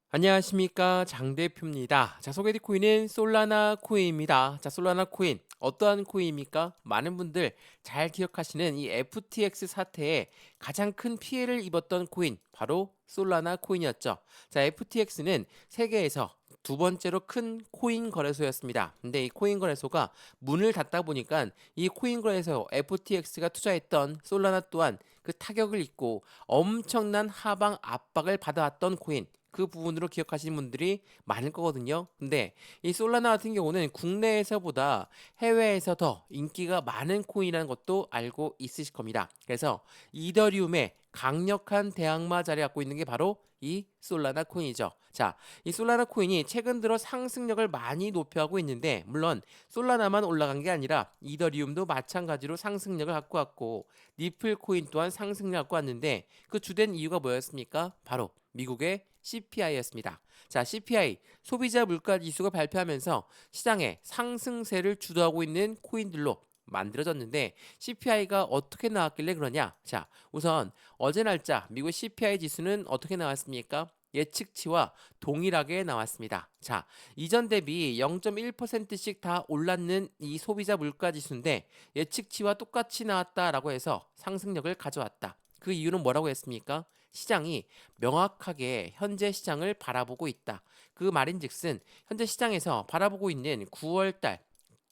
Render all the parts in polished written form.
안녕하십니까, 장 대표입니다. 자, 소개해드릴 코인은 솔라나 코인입니다. 자, 솔라나 코인 어떠한 코인입니까? 많은 분들 잘 기억하시는 이 FTX 사태에 가장 큰 피해를 입었던 코인, 바로 솔라나 코인이었죠. 자, FTX는 세계에서 두 번째로 큰 코인 거래소였습니다. 근데 이 코인 거래소가 문을 닫다 보니까 이 코인 거래소 FTX가 투자했던 솔라나 또한 그 타격을 입고 엄청난 하방 압박을 받아왔던 코인, 그 부분으로 기억하시는 분들이 많을 거거든요. 근데 이 솔라나 같은 경우는 국내에서보다 해외에서 더 인기가 많은 코인이라는 것도 알고 있으실 겁니다. 그래서 이더리움의 강력한 대항마 자리를 갖고 있는 게 바로 이 솔라나 코인이죠. 자, 이 솔라나 코인이 최근 들어 상승력을 많이 높여가고 있는데, 물론 솔라나만 올라간 게 아니라 이더리움도 마찬가지로 상승력을 갖고 왔고, 니플 코인 또한 상승력을 갖고 왔는데, 그 주된 이유가 뭐였습니까? 바로 미국의 CPI였습니다. 자, CPI 소비자 물가 지수가 발표하면서 시장의 상승세를 주도하고 있는 코인들로 만들어졌는데, CPI가 어떻게 나왔길래 그러냐? 자, 우선 어제 날짜 미국 CPI 지수는 어떻게 나왔습니까? 예측치와 동일하게 나왔습니다. 자, 이전 대비 0.1%씩 다 올랐는 이 소비자 물가 지수인데, 예측치와 똑같이 나왔다라고 해서 상승력을 가져왔다. 그 이유는 뭐라고 했습니까? 시장이 명확하게 현재 시장을 바라보고 있다. 그 말인즉슨 현재 시장에서 바라보고 있는 9월 달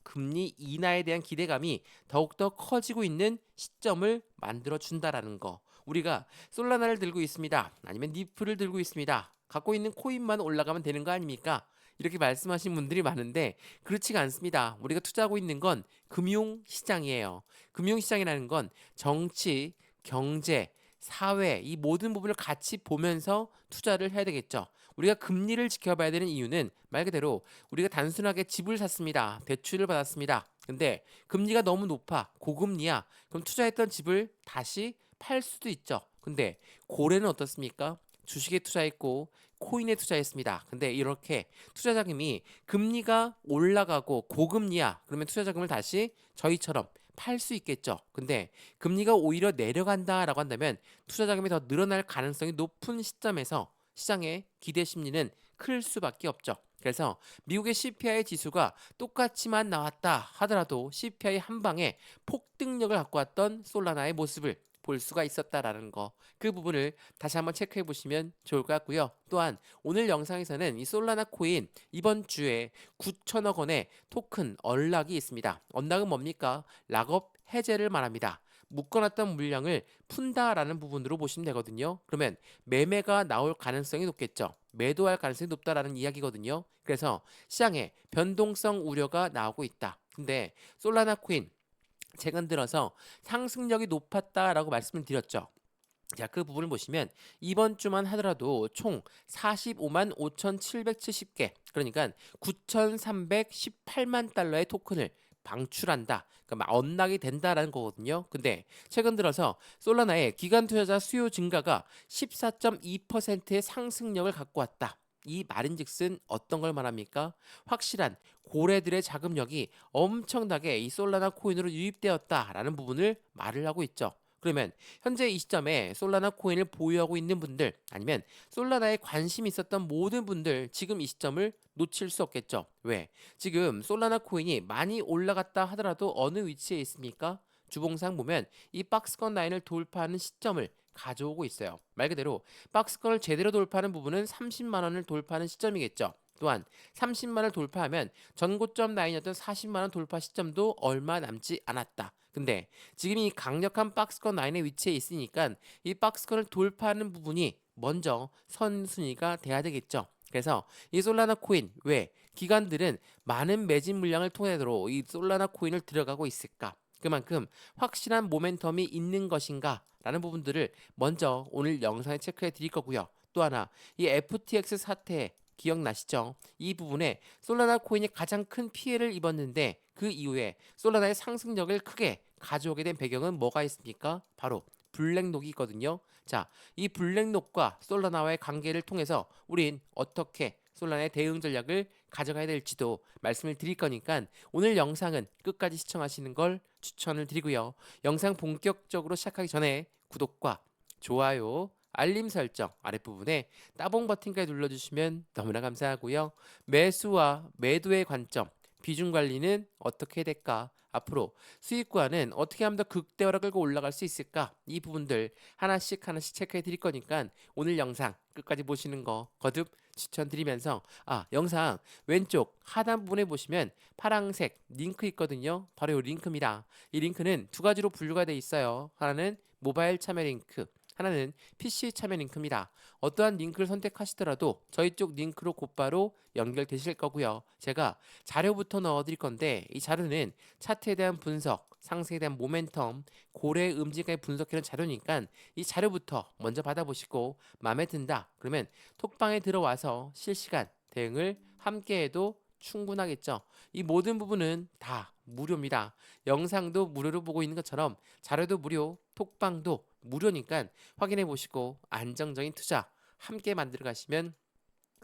금리 인하에 대한 기대감이 더욱더 커지고 있는 시점을 만들어 준다라는 거. 우리가 솔라나를 들고 있습니다. 아니면 니프를 들고 있습니다. 갖고 있는 코인만 올라가면 되는 거 아닙니까? 이렇게 말씀하신 분들이 많은데, 그렇지가 않습니다. 우리가 투자하고 있는 건 금융시장이에요. 금융시장이라는 건 정치, 경제, 사회, 이 모든 부분을 같이 보면서 투자를 해야 되겠죠. 우리가 금리를 지켜봐야 되는 이유는 말 그대로 우리가 단순하게 집을 샀습니다. 대출을 받았습니다. 근데 금리가 너무 높아. 고금리야. 그럼 투자했던 집을 다시 팔 수도 있죠. 근데 고래는 어떻습니까? 주식에 투자했고 코인에 투자했습니다. 근데 이렇게 투자 자금이 금리가 올라가고 고금리야. 그러면 투자 자금을 다시 저희처럼 팔 수 있겠죠. 근데 금리가 오히려 내려간다라고 한다면 투자 자금이 더 늘어날 가능성이 높은 시점에서 시장의 기대 심리는 클 수밖에 없죠. 그래서 미국의 CPI 지수가 똑같이만 나왔다 하더라도 CPI 한 방에 폭등력을 갖고 왔던 솔라나의 모습을 볼 수가 있었다라는 거, 그 부분을 다시 한번 체크해 보시면 좋을 것 같고요. 또한 오늘 영상에서는 이 솔라나 코인 이번 주에 9천억 원의 토큰 언락이 있습니다. 언락은 뭡니까? 락업 해제를 말합니다. 묶어놨던 물량을 푼다라는 부분으로 보시면 되거든요. 그러면 매매가 나올 가능성이 높겠죠. 매도할 가능성이 높다라는 이야기거든요. 그래서 시장에 변동성 우려가 나오고 있다. 근데 솔라나 코인 최근 들어서 상승력이 높았다라고 말씀을 드렸죠. 자, 그 부분을 보시면 이번 주만 하더라도 총 45만 5,770개, 그러니까 9,318만 달러의 토큰을 방출한다. 그러니까 언락이 된다라는 거거든요. 근데 최근 들어서 솔라나의 기관 투자자 수요 증가가 14.2%의 상승력을 갖고 왔다. 이 말인즉슨 어떤 걸 말합니까? 확실한 고래들의 자금력이 엄청나게 이 솔라나 코인으로 유입되었다라는 부분을 말을 하고 있죠. 그러면 현재 이 시점에 솔라나 코인을 보유하고 있는 분들, 아니면 솔라나에 관심이 있었던 모든 분들, 지금 이 시점을 놓칠 수 없겠죠. 왜? 지금 솔라나 코인이 많이 올라갔다 하더라도 어느 위치에 있습니까? 주봉상 보면 이 박스권 라인을 돌파하는 시점을 가져오고 있어요. 말 그대로 박스권을 제대로 돌파하는 부분은 30만 원을 돌파하는 시점이겠죠. 또한 30만 원을 돌파하면 전고점 라인이었던 40만 원 돌파 시점도 얼마 남지 않았다. 근데 지금 이 강력한 박스권 라인의 위치에 있으니까 이 박스권을 돌파하는 부분이 먼저 선순위가 돼야 되겠죠. 그래서 이 솔라나 코인, 왜 기관들은 많은 매진 물량을 통해서 이 솔라나 코인을 들어가고 있을까? 그만큼 확실한 모멘텀이 있는 것인가? 라는 부분들을 먼저 오늘 영상에 체크해 드릴 거고요. 또 하나, 이 FTX 사태 기억나시죠? 이 부분에 솔라나 코인이 가장 큰 피해를 입었는데, 그 이후에 솔라나의 상승력을 크게 가져오게 된 배경은 뭐가 있습니까? 바로 블랙록이 있거든요. 자, 이 블랙록과 솔라나와의 관계를 통해서 우린 어떻게 솔라나의 대응 전략을 가져가야 될지도 말씀을 드릴 거니까 오늘 영상은 끝까지 시청하시는 걸 추천을 드리고요. 영상 본격적으로 시작하기 전에 구독과 좋아요, 알림 설정 아랫부분에 따봉 버튼까지 눌러주시면 너무나 감사하고요. 매수와 매도의 관점, 비중 관리는 어떻게 될까? 앞으로 수익과는 어떻게 하면 더 극대화로 끌고 올라갈 수 있을까? 이 부분들 하나씩 하나씩 체크해 드릴 거니까 오늘 영상 끝까지 보시는 거 거듭 추천드리면서 영상 왼쪽 하단 부분에 보시면 파란색 링크 있거든요. 바로 이 링크입니다. 이 링크는 두 가지로 분류가 돼 있어요. 하나는 모바일 참여 링크, 하나는 PC 참여 링크입니다. 어떠한 링크를 선택하시더라도 저희 쪽 링크로 곧바로 연결되실 거고요. 제가 자료부터 넣어드릴 건데 이 자료는 차트에 대한 분석, 상승에 대한 모멘텀, 고래 음지까지 분석하는 자료니까 이 자료부터 먼저 받아보시고 마음에 든다 그러면 톡방에 들어와서 실시간 대응을 함께해도 충분하겠죠. 이 모든 부분은 다 무료입니다. 영상도 무료로 보고 있는 것처럼 자료도 무료, 톡방도 무료니까 확인해 보시고 안정적인 투자 함께 만들어 가시면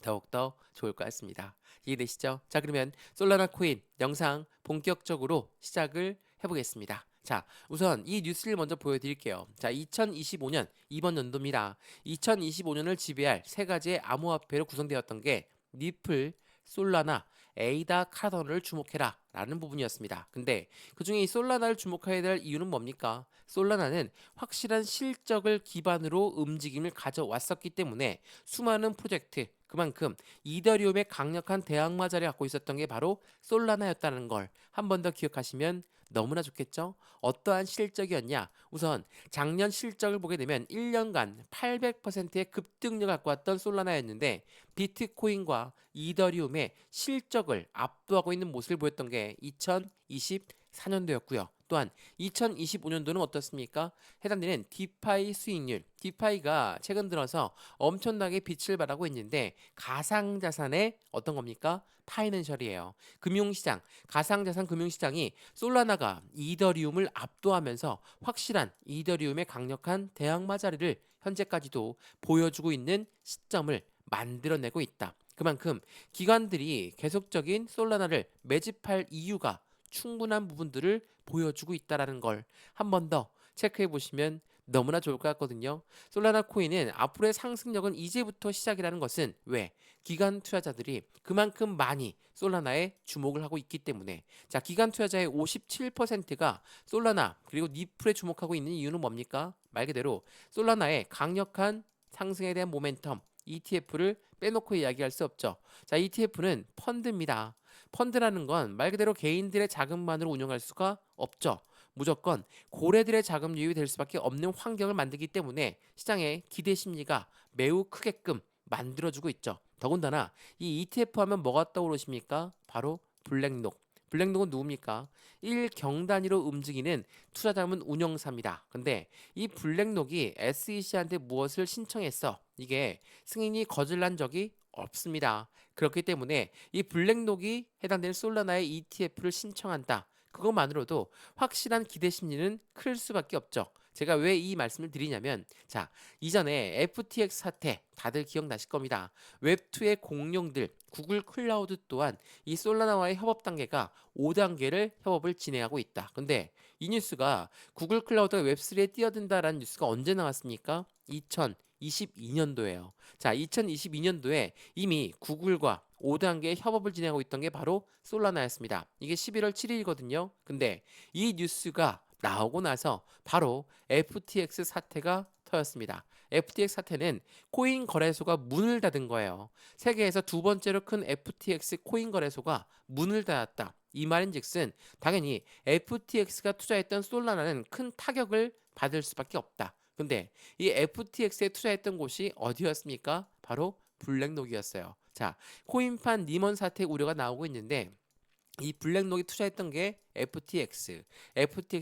더욱더 좋을 것 같습니다. 이해되시죠? 자, 그러면 솔라나 코인 영상 본격적으로 시작을 해보겠습니다. 자, 우선 이 뉴스를 먼저 보여드릴게요. 자, 2025년 이번 연도입니다. 2025년을 지배할 세 가지의 암호화폐로 구성되었던 게 니플, 솔라나, 에이다, 카더를 주목해라 라는 부분이었습니다. 근데 그중에 이 솔라나를 주목해야 될 이유는 뭡니까? 솔라나는 확실한 실적을 기반으로 움직임을 가져왔었기 때문에 수많은 프로젝트 그만큼 이더리움의 강력한 대항마자를 갖고 있었던 게 바로 솔라나였다는 걸 한 번 더 기억하시면 너무나 좋겠죠? 어떠한 실적이었냐? 우선 작년 실적을 보게 되면 1년간 800%의 급등력을 갖고 왔던 솔라나였는데 비트코인과 이더리움의 실적을 압도하고 있는 모습을 보였던 게 2024년도였고요. 또한 2025년도는 어떻습니까? 해당되는 디파이 수익률, 디파이가 최근 들어서 엄청나게 빛을 발하고 있는데 가상자산의 어떤 겁니까? 파이낸셜이에요. 금융시장, 가상자산 금융시장이 솔라나가 이더리움을 압도하면서 확실한 이더리움의 강력한 대항마 자리를 현재까지도 보여주고 있는 시점을 만들어내고 있다. 그만큼 기관들이 계속적인 솔라나를 매집할 이유가 충분한 부분들을 보여주고 있다라는 걸 한 번 더 체크해 보시면 너무나 좋을 것 같거든요. 솔라나 코인은 앞으로의 상승력은 이제부터 시작이라는 것은 왜? 기관 투자자들이 그만큼 많이 솔라나에 주목을 하고 있기 때문에 자, 기관 투자자의 57%가 솔라나 그리고 니플에 주목하고 있는 이유는 뭡니까? 말 그대로 솔라나의 강력한 상승에 대한 모멘텀 ETF를 빼놓고 이야기할 수 없죠. 자, ETF는 펀드입니다. 펀드라는 건 말 그대로 개인들의 자금만으로 운영할 수가 없죠. 무조건 고래들의 자금 유입이 될 수밖에 없는 환경을 만들기 때문에 시장의 기대 심리가 매우 크게끔 만들어주고 있죠. 더군다나 이 ETF 하면 뭐가 떠오르십니까? 바로 블랙록. 블랙록은 누굽니까? 1경 단위로 움직이는 투자자문 운영사입니다. 근데 이 블랙록이 SEC한테 무엇을 신청했어? 이게 승인이 거절난 적이 없습니다. 그렇기 때문에 이 블랙록이 해당되는 솔라나의 ETF를 신청한다. 그것만으로도 확실한 기대 심리는 클 수밖에 없죠. 제가 왜 이 말씀을 드리냐면 자, 이전에 FTX 사태 다들 기억나실 겁니다. 웹2의 공룡들 구글 클라우드 또한 이 솔라나와의 협업 단계가 5단계를 협업을 진행하고 있다. 근데 이 뉴스가 구글 클라우드가 웹3에 뛰어든다라는 뉴스가 언제 나왔습니까? 2022년도예요. 자, 2022년도에 이미 구글과 5단계 협업을 진행하고 있던 게 바로 솔라나였습니다. 이게 11월 7일이거든요. 근데 이 뉴스가 나오고 나서 바로 FTX 사태가 터졌습니다. FTX 사태는 코인 거래소가 문을 닫은 거예요. 세계에서 두 번째로 큰 FTX 코인 거래소가 문을 닫았다. 이 말인즉슨 당연히 FTX가 투자했던 솔라나는 큰 타격을 받을 수밖에 없다. 근데 이 FTX에 투자했던 곳이 어디였습니까? 바로 블랙록이었어요. 자, 코인판 리먼 사태 우려가 나오고 있는데 이 블랙록이 투자했던 게 FTX에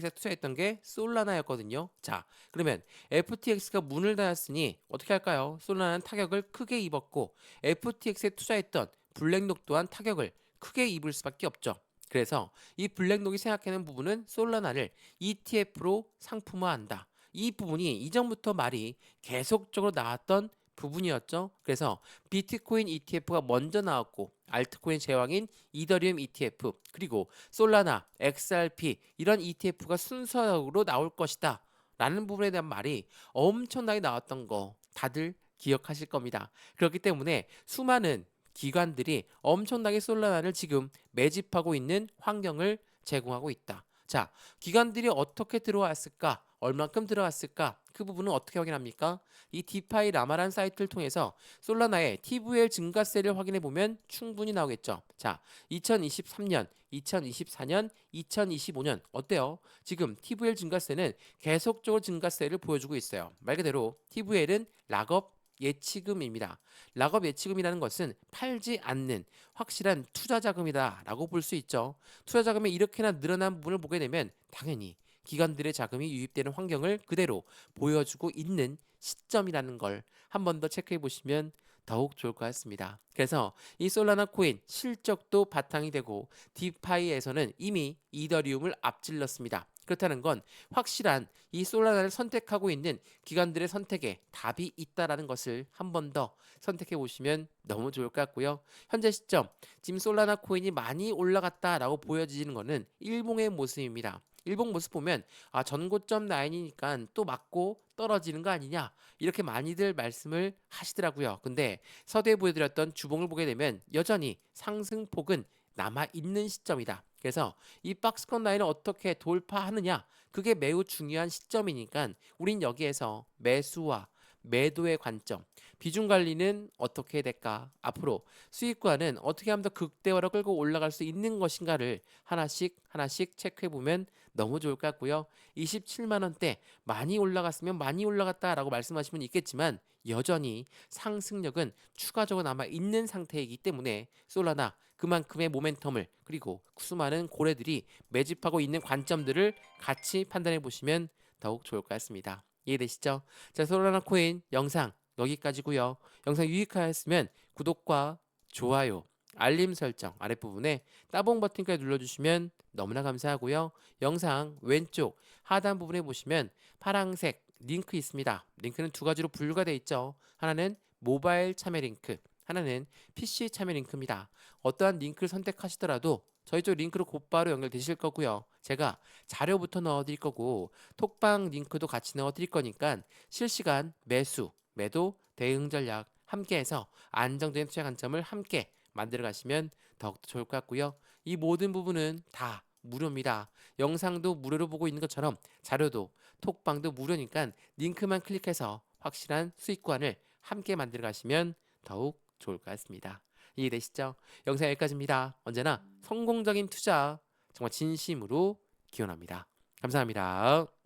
투자했던 게 솔라나였거든요. 자, 그러면 FTX가 문을 닫았으니 어떻게 할까요? 솔라나는 타격을 크게 입었고 FTX에 투자했던 블랙록 또한 타격을 크게 입을 수밖에 없죠. 그래서 이 블랙록이 생각하는 부분은 솔라나를 ETF로 상품화한다. 이 부분이 이전부터 말이 계속적으로 나왔던 부분이었죠. 그래서 비트코인 ETF가 먼저 나왔고 알트코인 제왕인 이더리움 ETF 그리고 솔라나, XRP 이런 ETF가 순서로 나올 것이다. 라는 부분에 대한 말이 엄청나게 나왔던 거 다들 기억하실 겁니다. 그렇기 때문에 수많은 기관들이 엄청나게 솔라나를 지금 매집하고 있는 환경을 제공하고 있다. 자, 기관들이 어떻게 들어왔을까? 얼만큼 들어왔을까? 그 부분은 어떻게 확인합니까? 이 디파이 라마란 사이트를 통해서 솔라나의 TVL 증가세를 확인해 보면 충분히 나오겠죠. 자, 2023년, 2024년, 2025년 어때요? 지금 TVL 증가세는 계속적으로 증가세를 보여주고 있어요. 말 그대로 TVL은 락업 예치금입니다. 락업 예치금이라는 것은 팔지 않는 확실한 투자 자금이다라고 볼 수 있죠. 투자 자금이 이렇게나 늘어난 부분을 보게 되면 당연히 기관들의 자금이 유입되는 환경을 그대로 보여주고 있는 시점이라는 걸 한 번 더 체크해 보시면 더욱 좋을 것 같습니다. 그래서 이 솔라나 코인 실적도 바탕이 되고 디파이에서는 이미 이더리움을 앞질렀습니다. 그렇다는 건 확실한 이 솔라나를 선택하고 있는 기관들의 선택에 답이 있다라는 것을 한 번 더 선택해 보시면 너무 좋을 것 같고요. 현재 시점 지금 솔라나 코인이 많이 올라갔다라고 보여지는 것은 일봉의 모습입니다. 일봉 모습 보면 전고점 라인이니까 또 맞고 떨어지는 거 아니냐 이렇게 많이들 말씀을 하시더라고요. 근데 서두에 보여드렸던 주봉을 보게 되면 여전히 상승폭은 남아 있는 시점이다. 그래서 이 박스권 라인을 어떻게 돌파하느냐 그게 매우 중요한 시점이니까 우린 여기에서 매수와 매도의 관점, 비중 관리는 어떻게 될까? 앞으로 수익과는 어떻게 하면 더 극대화로 끌고 올라갈 수 있는 것인가를 하나씩 하나씩 체크해 보면 너무 좋을 것 같고요. 27만 원대 많이 올라갔으면 많이 올라갔다라고 말씀하시면 분 있겠지만 여전히 상승력은 추가적으로 남아 있는 상태이기 때문에 솔라나 그만큼의 모멘텀을 그리고 수많은 고래들이 매집하고 있는 관점들을 같이 판단해 보시면 더욱 좋을 것 같습니다. 이해되시죠? 자, 솔라나 코인 영상 여기까지고요. 영상 유익하였으면 구독과 좋아요, 알림 설정 아랫부분에 따봉 버튼까지 눌러주시면 너무나 감사하고요. 영상 왼쪽 하단 부분에 보시면 파란색 링크 있습니다. 링크는 두 가지로 분류가 되어 있죠. 하나는 모바일 참여 링크, 하나는 PC 참여 링크입니다. 어떠한 링크를 선택하시더라도 저희 쪽 링크로 곧바로 연결되실 거고요. 제가 자료부터 넣어드릴 거고 톡방 링크도 같이 넣어드릴 거니까 실시간 매수, 매도, 대응 전략 함께해서 안정적인 투자 관점을 함께 만들어 가시면 더욱더 좋을 것 같고요. 이 모든 부분은 다 무료입니다. 영상도 무료로 보고 있는 것처럼 자료도 톡방도 무료니까 링크만 클릭해서 확실한 수익관을 함께 만들어 가시면 더욱 좋을 것 같습니다. 이해되시죠? 영상 여기까지입니다. 언제나 성공적인 투자 정말 진심으로 기원합니다. 감사합니다.